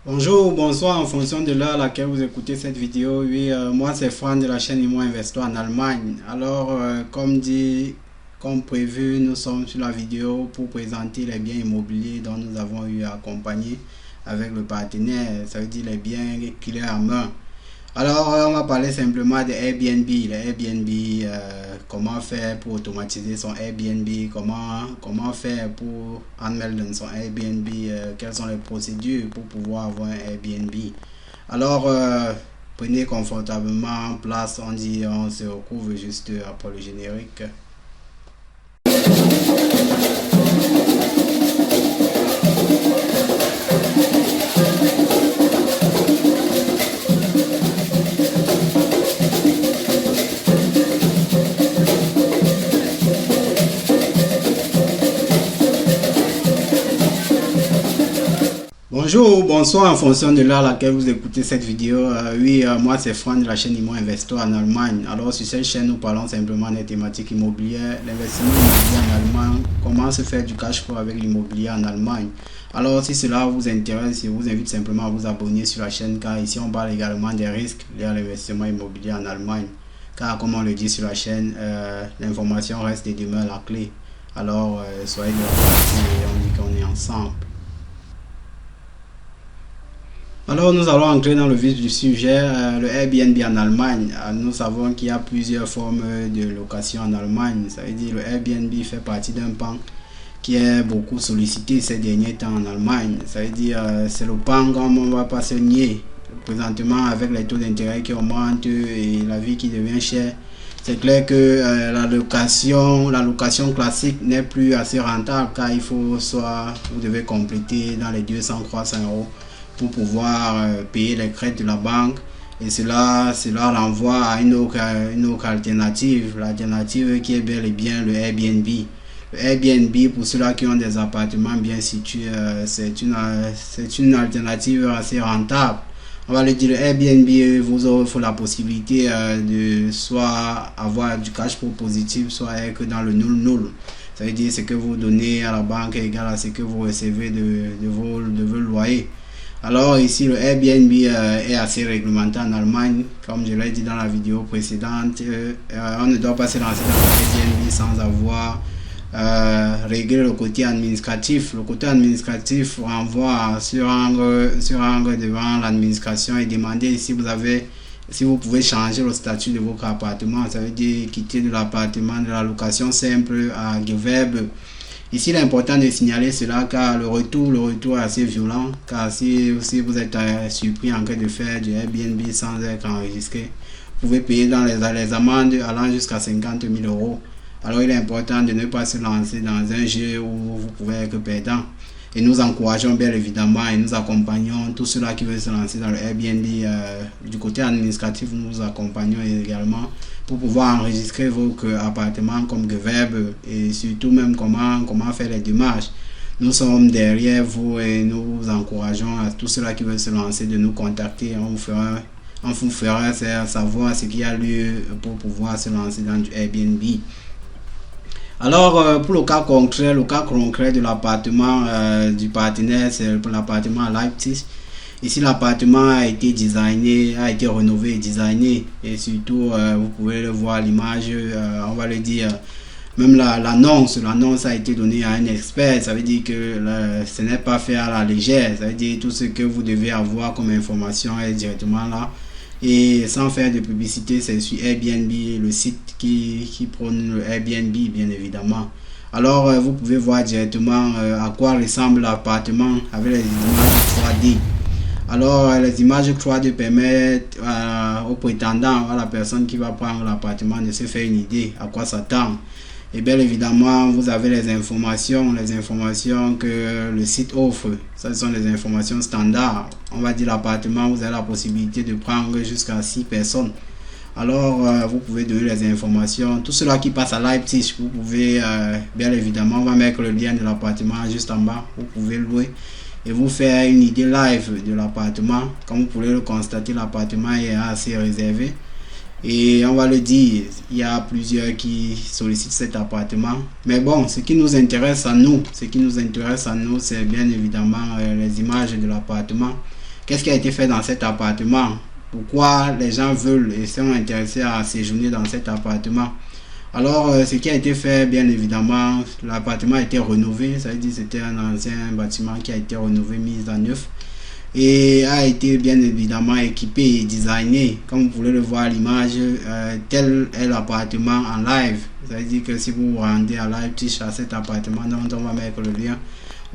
Bonjour, bonsoir en fonction de l'heure à laquelle vous écoutez cette vidéo. Oui, moi c'est Fran de la chaîne Imo Investo en Allemagne. Alors, comme prévu, nous sommes sur la vidéo pour présenter les biens immobiliers dont nous avons eu à accompagner avec le partenaire. Ça veut dire les biens qu'il est en main. Alors, on va parler simplement de Airbnb. Les Airbnb, comment faire pour automatiser son Airbnb, comment faire pour anmelden son Airbnb, quelles sont les procédures pour pouvoir avoir un Airbnb. Alors, prenez confortablement place, on se retrouve juste après le générique. Bonjour ou bonsoir en fonction de l'heure à laquelle vous écoutez cette vidéo. Moi c'est Franck de la chaîne Imo Investo en Allemagne. Alors sur cette chaîne nous parlons simplement des thématiques immobilières, l'investissement immobilier en Allemagne, comment se faire du cash flow avec l'immobilier en Allemagne. Alors si cela vous intéresse, je vous invite simplement à vous abonner sur la chaîne car ici on parle également des risques liés à l'investissement immobilier en Allemagne. Car comme on le dit sur la chaîne, l'information reste et demeure la clé. Alors soyez de la partie et on dit qu'on est ensemble. Alors nous allons entrer dans le vif du sujet, le Airbnb en Allemagne. Nous savons qu'il y a plusieurs formes de location en Allemagne. Ça veut dire le Airbnb fait partie d'un pan qui est beaucoup sollicité ces derniers temps en Allemagne. Ça veut dire c'est le pan comme on ne va pas se nier. Présentement avec les taux d'intérêt qui augmentent et la vie qui devient chère, c'est clair que la location classique n'est plus assez rentable car vous devez compléter dans les 200-300 euros pour pouvoir payer les crédits de la banque, et cela renvoie à une autre alternative, l'alternative qui est bel et bien le Airbnb. Le Airbnb, pour ceux-là qui ont des appartements bien situés, c'est une alternative assez rentable. On va le dire, le Airbnb vous offre la possibilité de soit avoir du cash flow positif, soit être dans le nul. Ça veut dire ce que vous donnez à la banque est égal à ce que vous recevez de vos loyers. Alors ici le Airbnb est assez réglementé en Allemagne, comme je l'ai dit dans la vidéo précédente. On ne doit pas se lancer dans le Airbnb sans avoir réglé le côté administratif. Le côté administratif renvoie sur angle devant l'administration et demander si vous pouvez changer le statut de votre appartement. Ça veut dire quitter de l'appartement de la location simple à Gewerbe. Ici, il est important de signaler cela car le retour est assez violent. Car si vous êtes surpris en cas de faire du Airbnb sans être enregistré, vous pouvez payer dans les amendes allant jusqu'à 50 000 euros. Alors, il est important de ne pas se lancer dans un jeu où vous pouvez être perdant. Et nous encourageons bien évidemment et nous accompagnons tous ceux-là qui veulent se lancer dans le Airbnb. Du côté administratif, nous accompagnons également pour pouvoir enregistrer vos appartements comme Gewerbe et surtout même comment faire les démarches. Nous sommes derrière vous et nous vous encourageons à tous ceux-là qui veulent se lancer de nous contacter. On vous fera savoir ce qu'il y a lieu pour pouvoir se lancer dans du Airbnb. Alors, pour le cas concret de l'appartement du partenaire, c'est pour l'appartement à Leipzig. Ici, l'appartement a été rénové et designé. Et surtout, vous pouvez le voir à l'image, on va le dire, même l'annonce a été donnée à un expert. Ça veut dire que ce n'est pas fait à la légère. Ça veut dire tout ce que vous devez avoir comme information est directement là. Et sans faire de publicité, c'est sur Airbnb, le site qui prône le Airbnb, bien évidemment. Alors, vous pouvez voir directement à quoi ressemble l'appartement avec les images 3D. Alors, les images 3D permettent au prétendant, à la personne qui va prendre l'appartement, de se faire une idée à quoi s'attendre. Et bien évidemment, vous avez les informations que le site offre. Ce sont les informations standards. On va dire l'appartement, vous avez la possibilité de prendre jusqu'à 6 personnes. Alors, vous pouvez donner les informations. Tout cela qui passe à Leipzig, vous pouvez, bien évidemment, on va mettre le lien de l'appartement juste en bas. Vous pouvez louer et vous faire une idée live de l'appartement. Comme vous pouvez le constater, l'appartement est assez réservé. Et on va le dire, il y a plusieurs qui sollicitent cet appartement. Mais bon, ce qui nous intéresse à nous, c'est bien évidemment les images de l'appartement. qu'est-ce qui a été fait dans cet appartement, pourquoi les gens veulent et sont intéressés à séjourner dans cet appartement. Alors, ce qui a été fait, bien évidemment, l'appartement a été rénové, ça veut dire que c'était un ancien bâtiment qui a été rénové, mis à neuf, et a été bien évidemment équipé et designé, comme vous pouvez le voir à l'image, tel est l'appartement en live. Ça veut dire que si vous vous rendez à Leipzig à cet appartement dont on va mettre le lien,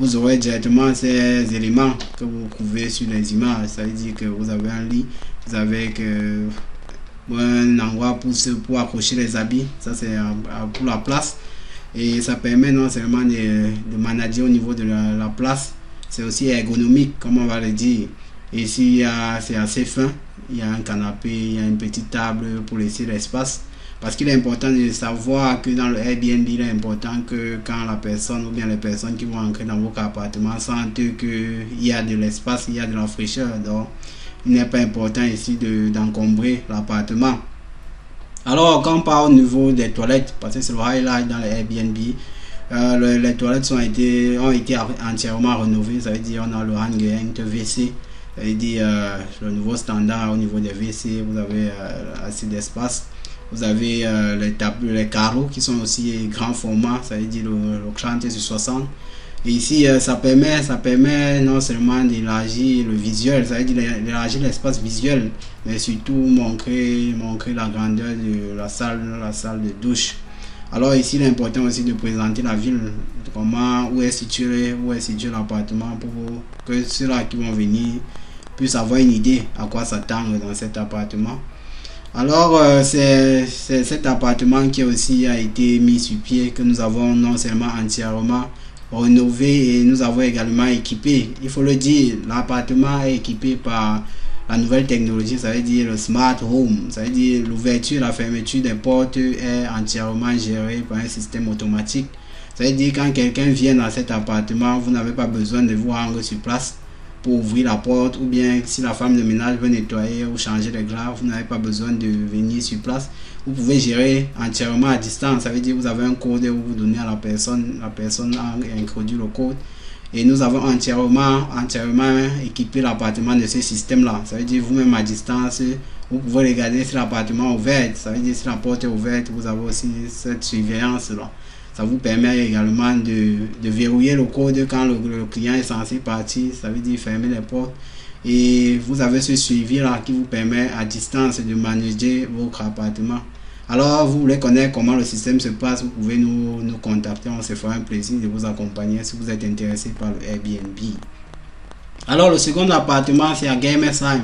vous aurez directement ces éléments que vous trouvez sur les images. Ça veut dire que vous avez un lit, vous avez un endroit pour accrocher les habits, ça c'est pour la place, et ça permet non seulement de manager au niveau de la place, c'est aussi ergonomique comme on va le dire. Et ici c'est assez fin, il y a un canapé, il y a une petite table pour laisser l'espace, parce qu'il est important de savoir que dans le Airbnb, il est important que quand la personne ou bien les personnes qui vont entrer dans votre appartement sentent qu'il y a de l'espace, il y a de la fraîcheur. Donc il n'est pas important ici d'encombrer l'appartement. Alors quand on parle au niveau des toilettes, parce que c'est le highlight dans les Airbnb, les toilettes ont été entièrement rénovées. Ça veut dire on a le Handgelenk WC, ça veut dire le nouveau standard au niveau des WC, vous avez assez d'espace. Vous avez les carreaux qui sont aussi grand format, ça veut dire le 30 sur 60. Et ici, ça permet non seulement d'élargir le visuel, ça veut dire d'élargir l'espace visuel, mais surtout montrer la grandeur de la salle de douche. Alors ici, il est important aussi de présenter la ville, où est situé l'appartement, pour que ceux-là qui vont venir puissent avoir une idée à quoi s'attendre dans cet appartement. Alors c'est cet appartement qui aussi a été mis sur pied, que nous avons non seulement entièrement rénové, et nous avons également équipé. Il faut le dire, l'appartement est équipé par la nouvelle technologie, ça veut dire le smart home, ça veut dire l'ouverture et la fermeture des portes est entièrement gérée par un système automatique. Ça veut dire quand quelqu'un vient dans cet appartement, vous n'avez pas besoin de vous rendre sur place pour ouvrir la porte, ou bien si la femme de ménage veut nettoyer ou changer les glaces, vous n'avez pas besoin de venir sur place. Vous pouvez gérer entièrement à distance. Ça veut dire que vous avez un code et vous donnez à la personne a introduit le code, et nous avons entièrement équipé l'appartement de ce système là. Ça veut dire vous-même à distance, vous pouvez regarder si l'appartement est ouvert. Ça veut dire si la porte est ouverte, vous avez aussi cette surveillance là. Ça vous permet également de verrouiller le code quand le client est censé partir, ça veut dire fermer les portes. Et vous avez ce suivi là qui vous permet à distance de manager votre appartement. Alors vous voulez connaître comment le système se passe, vous pouvez nous contacter, on se fera un plaisir de vous accompagner si vous êtes intéressé par le Airbnb. Alors le second appartement, c'est à Germersheim.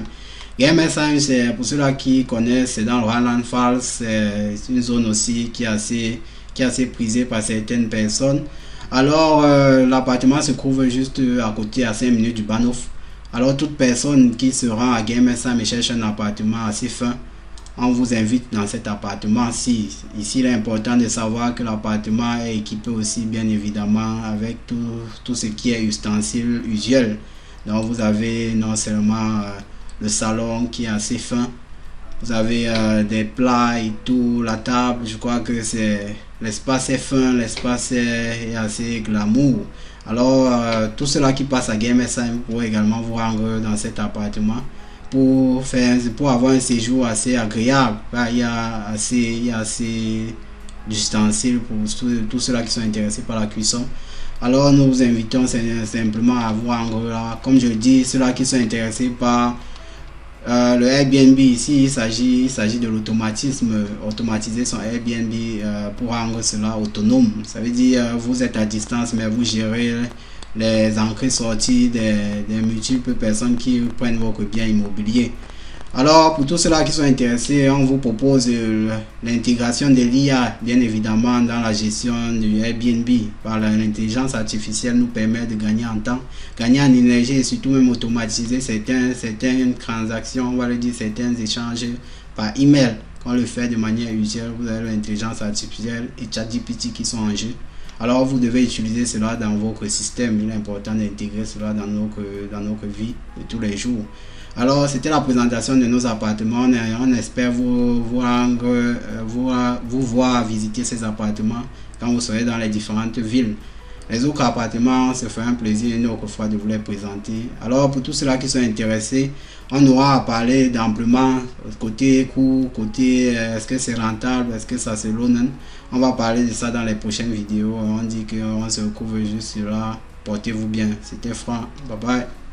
Germersheim, c'est pour ceux-là qui connaissent, c'est dans le Rheinland-Pfalz, c'est une zone aussi qui est assez prisée par certaines personnes. Alors l'appartement se trouve juste à côté, à 5 minutes du Bahnhof. Alors toute personne qui se rend à Germersheim et cherche un appartement assez fin, on vous invite dans cet appartement-ci. Ici, il est important de savoir que l'appartement est équipé aussi bien évidemment avec tout ce qui est ustensile usuel. Donc vous avez non seulement le salon qui est assez fin, vous avez des plats et tout, la table, je crois que l'espace est fin, l'espace est assez glamour. Alors tout cela qui passe à Germersheim pourrait également vous rendre dans cet appartement pour avoir un séjour assez agréable. Il y a assez d'ustensiles pour tous ceux-là qui sont intéressés par la cuisson. Alors nous vous invitons simplement à vous rendre là. Comme je dis, ceux-là qui sont intéressés par le Airbnb, ici il s'agit de l'automatisme, automatiser son Airbnb pour rendre cela autonome. Ça veut dire vous êtes à distance mais vous gérez les entrées sorties des multiples personnes qui prennent votre bien immobilier. Alors pour tous ceux-là qui sont intéressés, on vous propose l'intégration de l'IA bien évidemment dans la gestion du Airbnb. Par l'intelligence artificielle nous permet de gagner en temps, gagner en énergie et surtout même automatiser certaines transactions, on va le dire certains échanges par email. Quand on le fait de manière usuelle, vous avez l'intelligence artificielle et ChatGPT qui sont en jeu. Alors vous devez utiliser cela dans votre système. Il est important d'intégrer cela dans notre vie de tous les jours. Alors c'était la présentation de nos appartements. On espère vous voir visiter ces appartements quand vous serez dans les différentes villes. Les autres appartements, ça fait un plaisir une autre fois de vous les présenter. Alors pour tous ceux-là qui sont intéressés, on aura à parler d'amplement côté coût, côté est-ce que c'est rentable, est-ce que ça c'est l'honneur. On va parler de ça dans les prochaines vidéos. On dit qu'on se retrouve juste là. Portez-vous bien. C'était Franck. Bye bye.